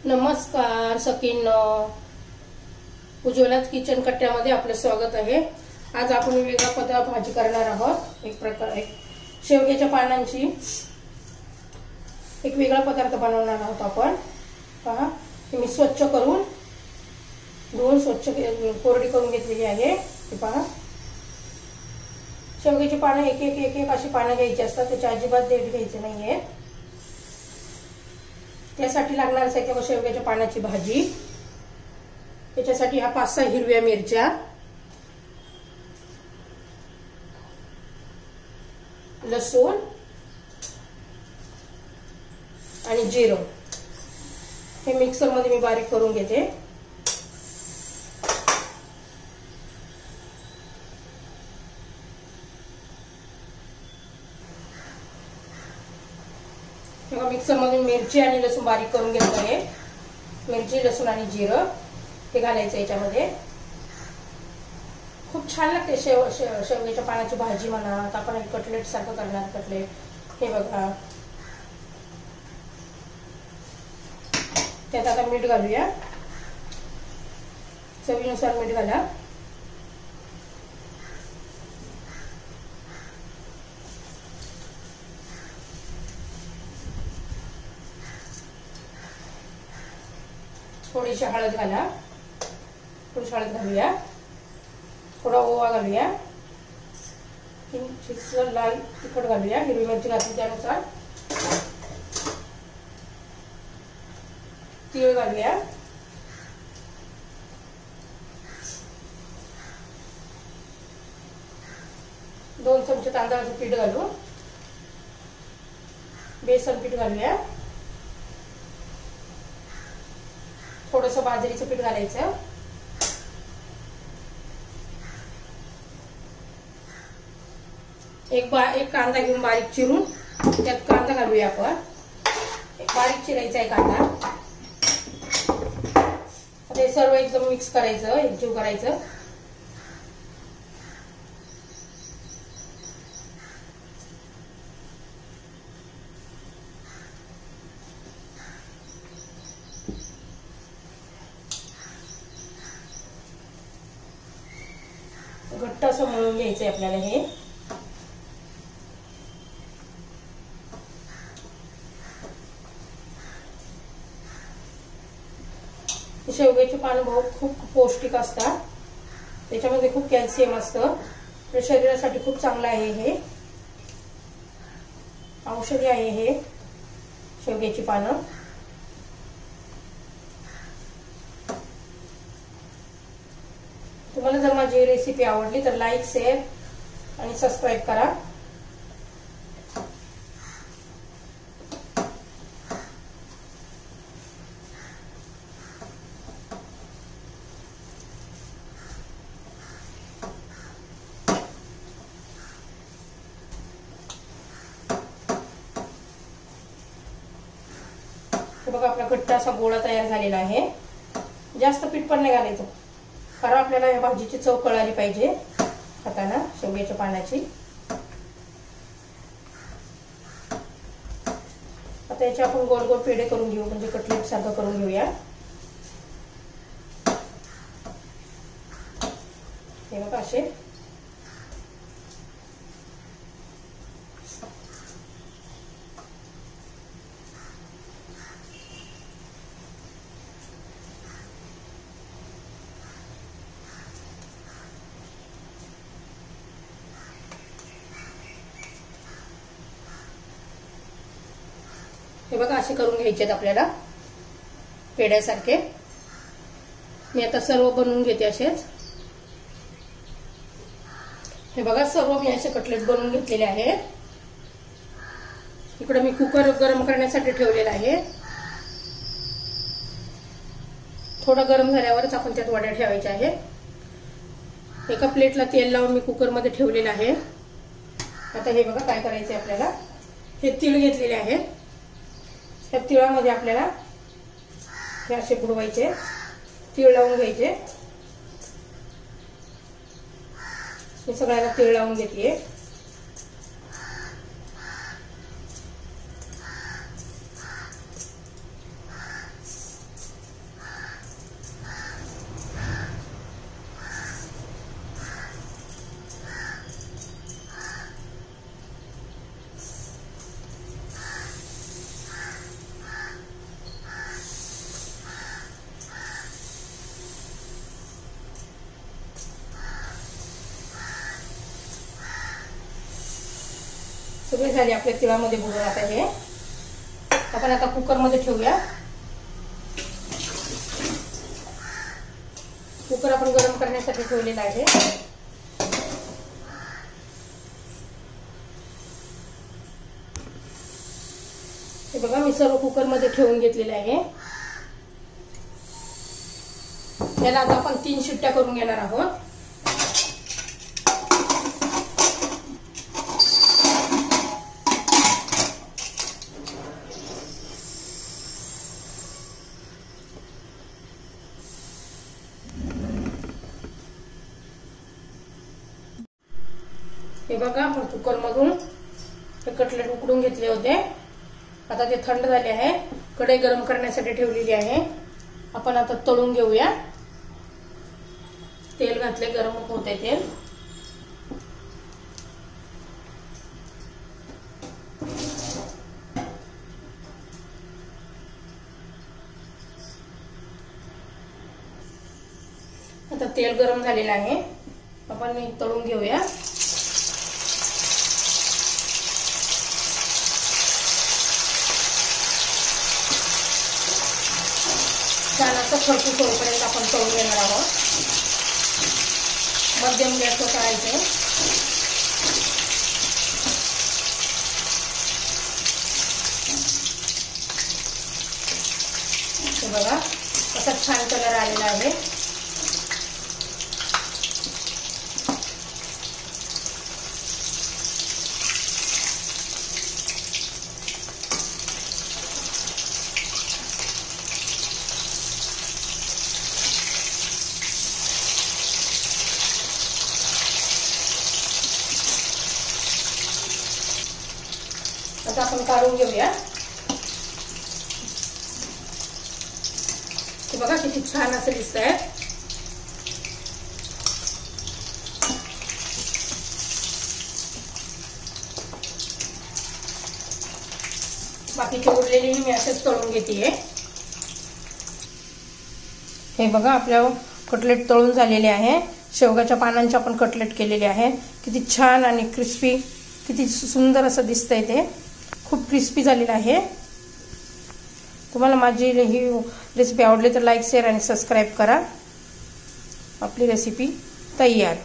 नमस्कार सखींनो, उज्ज्वलाच किचन कट्ट्यामध्ये आपलं स्वागत आहे। आज आपण वेगळा पदार्थ भाजी करणार आहोत। एक शेवग्याच्या पानांची एक वेगळा पदार्थ बनवणार आहोत आपण। पहा, मी स्वच्छ करून धुवून स्वच्छ कोरडी करून घेतलेली आहे। हे पहा, शेवग्याची पानं एक एक अशी पानं घ्यायची असतात, त्याची अजिबात देठ घ्यायची नाहीये। त्यासाठी लागणार आहे शेवग्याच्या पानाची भाजी। त्याच्यासाठी हा 5-6 हिरव्या मिरच्या, लसूण आणि जिरं हे मिक्सर मध्ये मी बारीक करून घेते। मिक्सर मध्ये मिरची आणि लसूण बारीक करून घेतलं आहे। मिरची, लसूण आणि जिरं हे घालायचं याच्यामध्ये। खूप छान लागते शेवग्याच्या पानाची भाजी म्हणा, आता आपण कटलेट सारखं करणार कटलेट। हे बघा, त्यात आता मीठ घालूया, चवीनुसार मीठ घाला। थोडीशी हळद घाला, थोडीशी हळद घालूया, थोडा ओवा घालूया, किंचित लाल तिखट घालूया, हिरवी मिरची घातली त्यानुसार, तीळ घालूया, दोन चमचे तांदळाचं पीठ घालू, बेसन पीठ घालूया, थोडंसं बाजरीचं पीठ घालायचं, एक कांदा घेऊन बारीक चिरून त्यात कांदा घालूया आपण। एक बारीक चिरायचा आहे कांदा। आता हे सर्व एकदम मिक्स करायचं, एकजीव करायचं। घट्ट असं मळून घ्यायचंय आपल्याला हे। शेवग्याची पानं खूप पौष्टिक असतात, त्याच्यामध्ये खूप कॅल्शियम असतं, तर शरीरासाठी खूप चांगलं आहे। हे औषधी आहे हे शेवग्याची पानं। तुम्हाला जर माझी रेसिपी आवडली तर लाईक, शेअर आणि सबस्क्राईब करा। बघा, आपला घट्ट असा गोळा तयार झालेला आहे। जास्त पीठ पण नाही घालायचं, कारण आपल्याला या भाजीची चव कळाली पाहिजे खाताना शेवग्याच्या पानाची। आता याचे आपण गोल गोल पेढे करून घेऊ, म्हणजे कटलेट सारखं करून घेऊया। हे बघा असे। हे बघा, असे करून घ्यायचे आपल्याला पेढ्यासारखे। मी आता सर्व बनवून घेते असेच। हे बघा, सर्व मी असे कटलेट बनवून घेतलेले आहेत। इकडे मी कुकर गरम करण्यासाठी ठेवलेला आहे। थोडं गरम झाल्यावरच आपण त्यात वड्या ठेवायच्या आहेत। एका प्लेटला तेल लावून मी कुकर मध्ये ठेवलेलं आहे। आता हे बघा काय करायचंय आपल्याला, हे तीळ घेतलेले आहेत, त्या तिळामध्ये आपल्याला हे असे बुडवायचे, तीळ लावून घ्यायचे। मी सगळ्याला तीळ लावून घेते। सगळे झाले आपल्या तिळामध्ये बुडून. आता हे आपण आता कुकरमध्ये ठेवूया. कुकर आपण गरम करण्यासाठी ठेवलेला आहे. हे बघा मी सर्व कुकरमध्ये ठेवून घेतलेले आहे. याला आता आपण 3 शिट्ट्या करून घेणार आहोत. हे बघा आपण कुकरमधून हे कटलेट उकडून घेतले होते. आता ते थंड झाले आहे. कढई गरम करण्यासाठी ठेवलेली आहे. आपण आता तळून घेऊया. तेल घातले, गरम होते तेल. आता तेल गरम झालेलं आहे. आपण तळून घेऊया. छान असं खरपूस होईपर्यंत आपण तळून घेणार आहोत. मध्यम गॅसवर करायचं. हे बघा असा छान कलर आलेला आहे. आता आपण काढून घेऊया. हे बघा किती छान असं दिसतंय. बाकीचे उरलेले मी असेच तळून घेते. हे बघा आपल्या कटलेट तळून झालेले आहे. शेवगाच्या पानांचे आपण कटलेट केलेले आहे. किती छान आणि क्रिस्पी, किती सुंदर असं दिसतंय. ते खूप क्रिस्पी झालेलं आहे. तुम्हाला माझी ही रेसिपी आवडली तर लाईक, शेअर आणि सबस्क्राईब करा. आपली रेसिपी तयार.